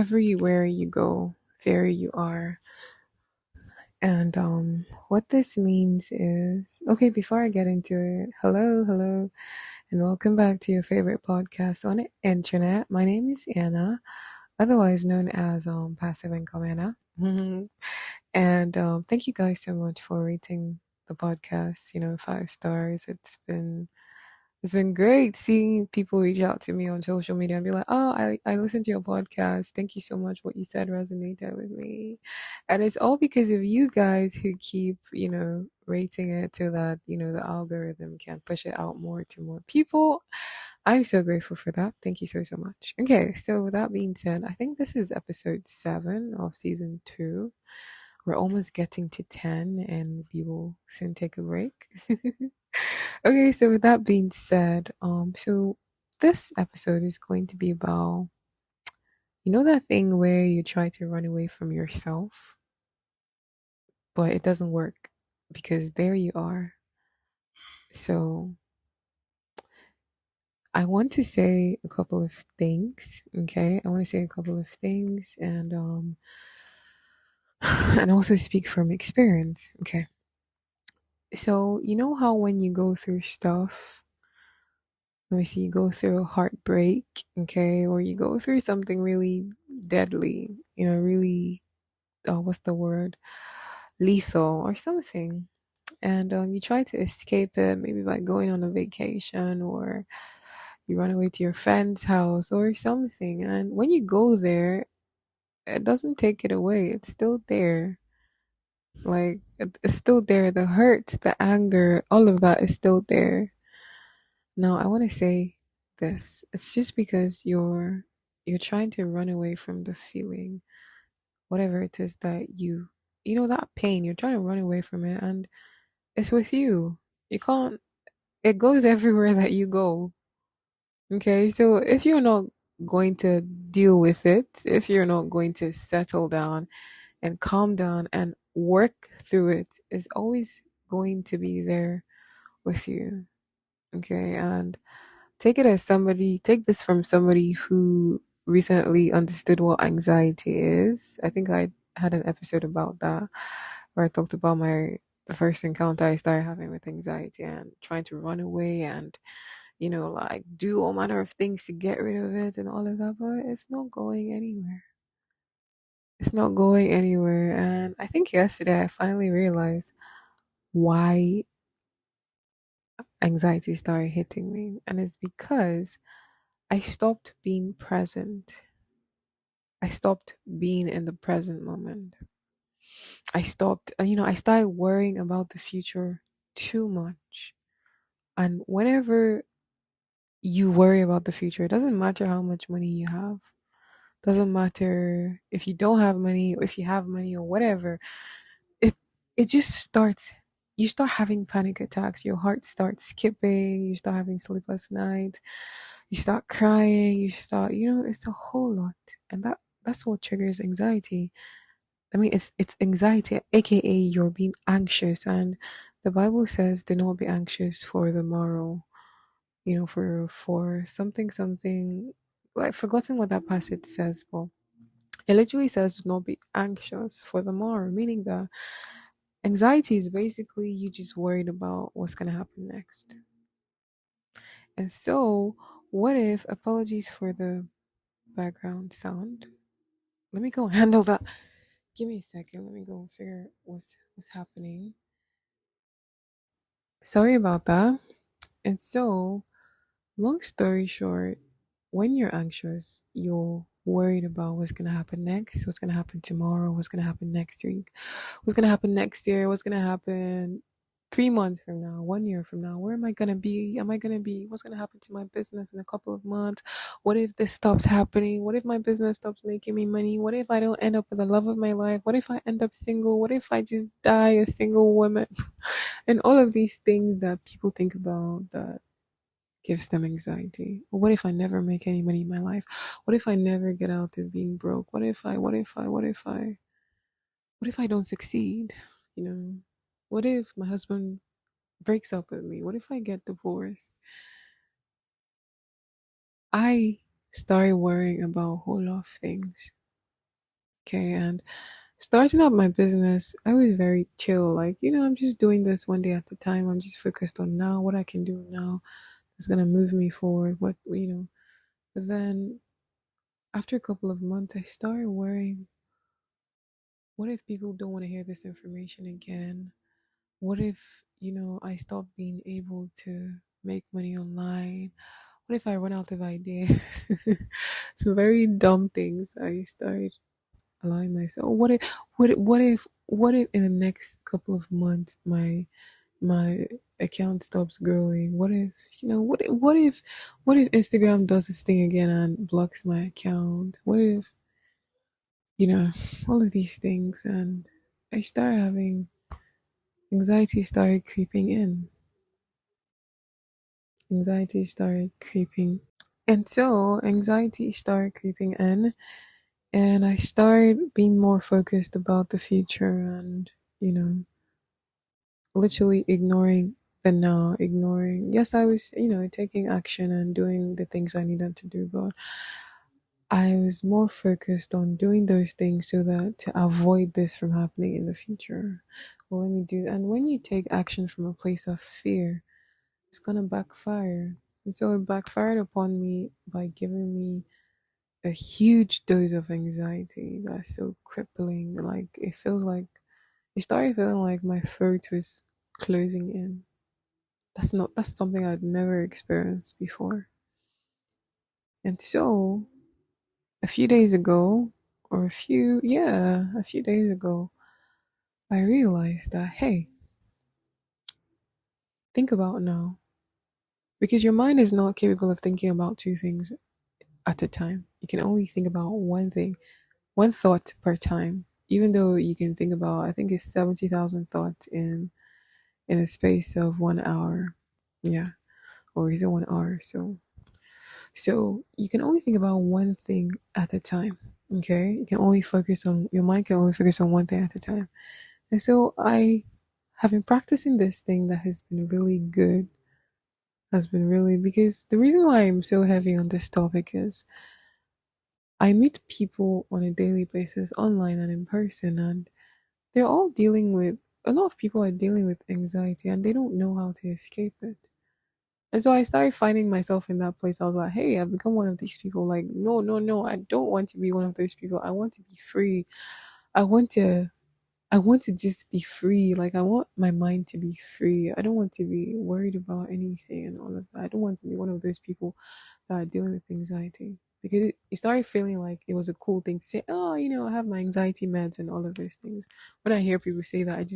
everywhere you go, there you are. And what this means is okay, before I get into it, hello, and welcome back to your favorite podcast on the internet. My name is Anna, otherwise known as Passive Income Anna. And thank you guys so much for rating the podcast, 5 stars. It's been great seeing people reach out to me on social media and be like, "Oh, I listened to your podcast. Thank you so much. What you said resonated with me." And it's all because of you guys who keep, rating it so that, the algorithm can push it out more to more people. I'm so grateful for that. Thank you so, so much. Okay, so with that being said, I think this is episode 7 of season 2. We're almost getting to 10 and we will soon take a break. Okay, so with that being said, so this episode is going to be about, that thing where you try to run away from yourself, but it doesn't work because there you are. So I want to say a couple of things, okay? I want to say a couple of things and and also speak from experience, okay? So, you know how when you go through stuff, let me see, you go through a heartbreak, okay, or you go through something really deadly, really, what's the word? Lethal or something. And you try to escape it, maybe by going on a vacation or you run away to your friend's house or something. And when you go there, it doesn't take it away, it's still there. Like, it's still there. The hurt, the anger, all of that is still there. Now, I want to say this. It's just because you're trying to run away from the feeling, whatever it is that that pain, you're trying to run away from it and it's with you. You can't it goes everywhere that you go. Okay? So if you're not going to deal with it, if you're not going to settle down and calm down and work through it, it's always going to be there with you. Okay? And take this from somebody who recently understood what anxiety is. I think I had an episode about that where I talked about the first encounter I started having with anxiety and trying to run away and, like do all manner of things to get rid of it and all of that, but it's not going anywhere. It's not going anywhere. And I think yesterday I finally realized why anxiety started hitting me. And it's because I stopped being present. I stopped being in the present moment. I started worrying about the future too much. And whenever you worry about the future, it doesn't matter how much money you have, doesn't matter if you don't have money or if you have money or whatever. It it just starts you start having panic attacks, your heart starts skipping, you start having sleepless nights, you start crying, you start, it's a whole lot. And that's what triggers anxiety. I mean, it's anxiety, aka you're being anxious, and the Bible says, "Do not be anxious for the morrow." For something something. Like, I've forgotten what that passage says, but it literally says, "Do not be anxious for the morrow," meaning that anxiety is basically you just worried about what's gonna happen next. And so, what if? Apologies for the background sound. Let me go handle that. Give me a second. Let me go figure what's happening. Sorry about that. And so, long story short, when you're anxious, you're worried about what's going to happen next, what's going to happen tomorrow, what's going to happen next week, what's going to happen next year, what's going to happen 3 months from now, 1 year from now. Where am I going to be? Am I going to be? What's going to happen to my business in a couple of months? What if this stops happening? What if my business stops making me money? What if I don't end up with the love of my life? What if I end up single? What if I just die a single woman? And all of these things that people think about that gives them anxiety. What if I never make any money in my life? What if I never get out of being broke? What if I don't succeed? You know, what if my husband breaks up with me? What if I get divorced? I started worrying about a whole lot of things. Okay, and starting up my business, I was very chill. Like, I'm just doing this one day at a time. I'm just focused on now, what I can do now that's gonna move me forward. But then after a couple of months, I started worrying, what if people don't want to hear this information again? What if, I stop being able to make money online? What if I run out of ideas? Some very dumb things I started allowing myself. What if in the next couple of months my account stops growing? What if Instagram does this thing again and blocks my account? What if, you know, all of these things, and I started having anxiety started creeping in. Anxiety started creeping. And so anxiety started creeping in, and I started being more focused about the future and, literally ignoring the now, ignoring. Yes, I was, taking action and doing the things I needed to do, but I was more focused on doing those things so that to avoid this from happening in the future. Well, let me do that. And when you take action from a place of fear, it's gonna backfire. And so it backfired upon me by giving me a huge dose of anxiety that's so crippling. Like it started feeling like my throat was closing in. That's something I'd never experienced before. And so a few days ago, I realized that, hey, think about now. Because your mind is not capable of thinking about two things at a time. You can only think about one thing, one thought per time. Even though you can think about, I think it's 70,000 thoughts in a space of 1 hour. Yeah. Or is it 1 hour? So you can only think about one thing at a time. Okay? Your mind can only focus on one thing at a time. And so I have been practicing this thing that has been really, because the reason why I'm so heavy on this topic is I meet people on a daily basis, online and in person, and they're all dealing with, a lot of people are dealing with anxiety and they don't know how to escape it. And so I started finding myself in that place. I was like, hey, I've become one of these people. Like, no, no, no, I don't want to be one of those people. I want to be free. I want to I want to just be free. Like, I want my mind to be free. I don't want to be worried about anything and all of that. I don't want to be one of those people that are dealing with anxiety, because it started feeling like it was a cool thing to say, oh, I have my anxiety meds and all of those things. When I hear people say that, it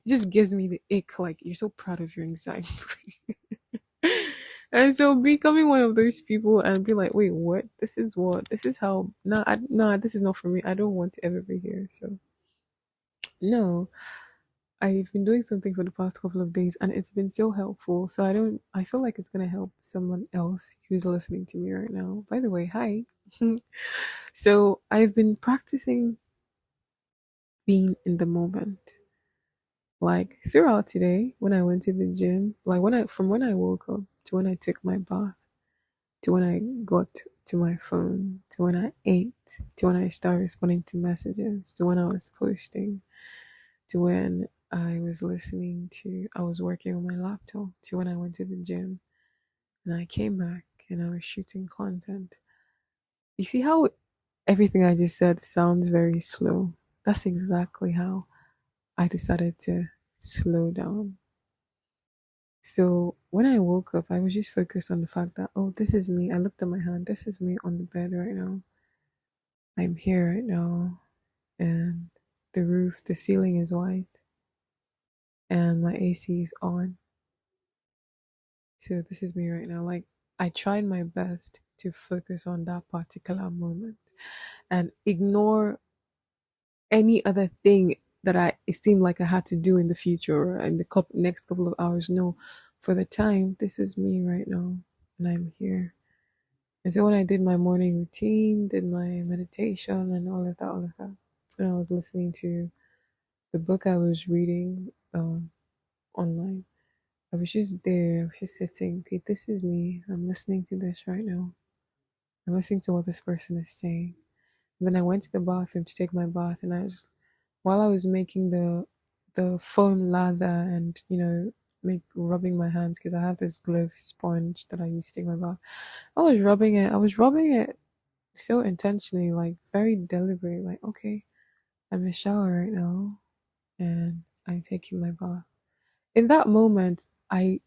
just gives me the ick. Like, you're so proud of your anxiety. And so becoming one of those people and be like, wait, what? This is how, no, this is not for me. I don't want to ever be here. So, no, I've been doing something for the past couple of days and it's been so helpful. So I feel like it's going to help someone else who's listening to me right now. By the way, hi. So I've been practicing being in the moment. Like throughout today, when I went to the gym, like from when I woke up to when I took my bath, to when I got to my phone, to when I ate, to when I started responding to messages, to when I was posting, to when I was working on my laptop, to when I went to the gym and I came back and I was shooting content. You see how everything I just said sounds very slow? That's exactly how I decided to slow down. So when I woke up, I was just focused on the fact that, oh, this is me. I looked at my hand. This is me on the bed right now. I'm here right now. And the ceiling is white. And my AC is on. So this is me right now. Like, I tried my best to focus on that particular moment and ignore any other thing that it seemed like I had to do in the future or in the next couple of hours. No, for the time, this is me right now, and I'm here. And so when I did my morning routine, did my meditation, and all of that, and I was listening to the book I was reading online. I was just there. I was just sitting. Okay, this is me. I'm listening to this right now. I'm listening to what this person is saying. And then I went to the bathroom to take my bath, and while I was making the foam lather and make rubbing my hands because I have this glove sponge that I use to take my bath. I was rubbing it. I was rubbing it so intentionally, like very deliberate. Like, okay, I'm in the shower right now, and I'm taking my bath. In that moment, I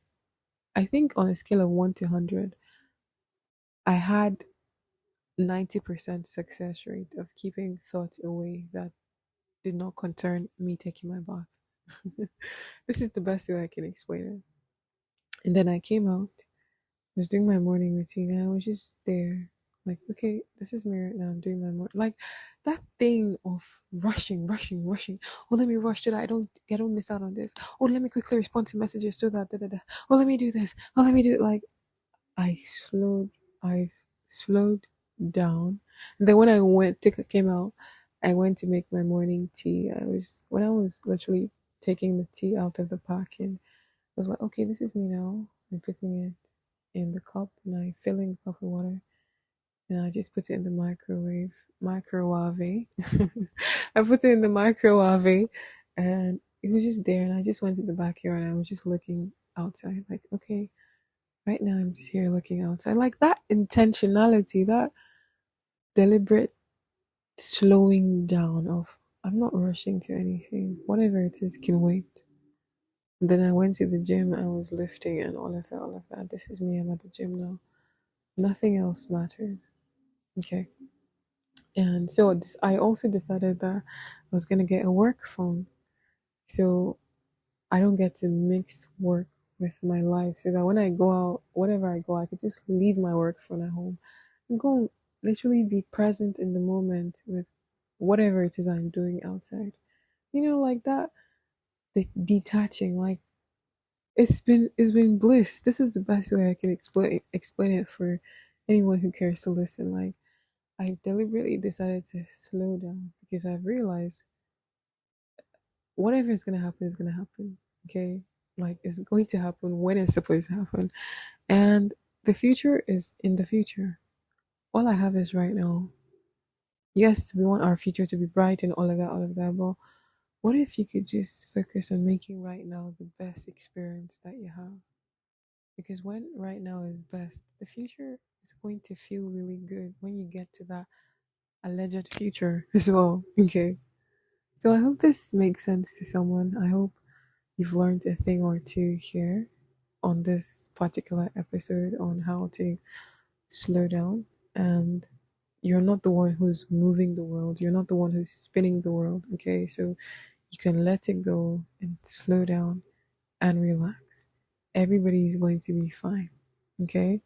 think on a scale of 1 to 100, I had 90% success rate of keeping thoughts away that did not concern me taking my bath. This is the best way I can explain it. And then I came out, I was doing my morning routine, and I was just there, like, okay, this is me right now. I'm doing my morning, like that thing of rushing, rushing, rushing. Oh, let me rush so that I don't miss out on this. Oh, let me quickly respond to messages so that da da da. Oh, let me do this. Oh, let me do it. Like I slowed, I've slowed down. And then when came out, I went to make my morning tea. When I was literally taking the tea out of the packet, I was like, okay, this is me now. I'm putting it in the cup and I filling the cup with water and I just put it in the microwave. I put it in the microwave and it was just there and I just went to the backyard and I was just looking outside like, okay, right now I'm just here looking outside. Like that intentionality, that deliberate slowing down of I'm not rushing to anything. Whatever it is can wait. And then I went to the gym, I was lifting and all of that. This is me, I'm at the gym now. Nothing else mattered. Okay. And so I also decided that I was gonna get a work phone. So I don't get to mix work with my life. So that when I go out, whatever I go, I could just leave my work phone at home and go literally be present in the moment with whatever it is I'm doing outside. Like that, the detaching, like it's been bliss. This is the best way I can explain it for anyone who cares to listen. Like I deliberately decided to slow down because I've realized whatever is gonna happen is gonna happen. Okay. Like it's going to happen when it's supposed to happen. And the future is in the future. All I have is right now. Yes, we want our future to be bright and all of that, but what if you could just focus on making right now the best experience that you have? Because when right now is best, the future is going to feel really good when you get to that alleged future as well. Okay. So I hope this makes sense to someone. I hope you've learned a thing or two here on this particular episode on how to slow down. And you're not the one who's moving the world, you're not the one who's spinning the world. Okay. So you can let it go and slow down and relax. Everybody's going to be fine. Okay.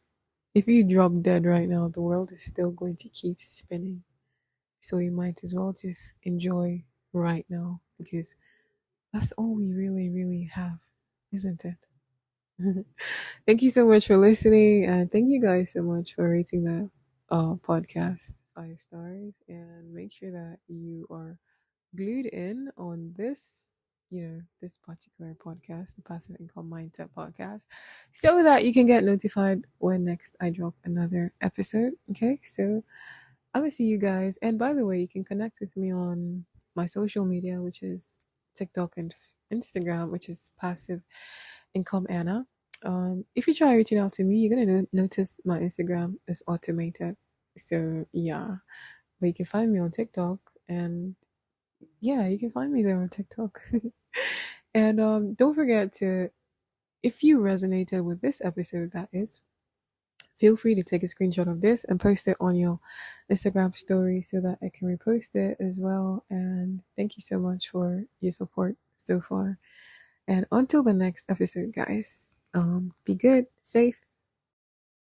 If you drop dead right now, the world is still going to keep spinning. So you might as well just enjoy right now because that's all we really, really have, isn't it? Thank you so much for listening, and thank you guys so much for rating the podcast 5 stars. And make sure that you are glued in on this particular podcast, the Passive Income Mindset podcast, so that you can get notified when next I drop another episode. Okay, so I'm gonna see you guys. And by the way, you can connect with me on my social media, which is TikTok and Instagram, which is Passive Income Anna. If you try reaching out to me, you're gonna notice my Instagram is automated. So yeah, but you can find me on TikTok, and yeah, you can find me there on TikTok. And don't forget to, if you resonated with this episode, that is, feel free to take a screenshot of this and post it on your Instagram story so that I can repost it as well. And thank you so much for your support so far. And until the next episode, guys, be good, safe,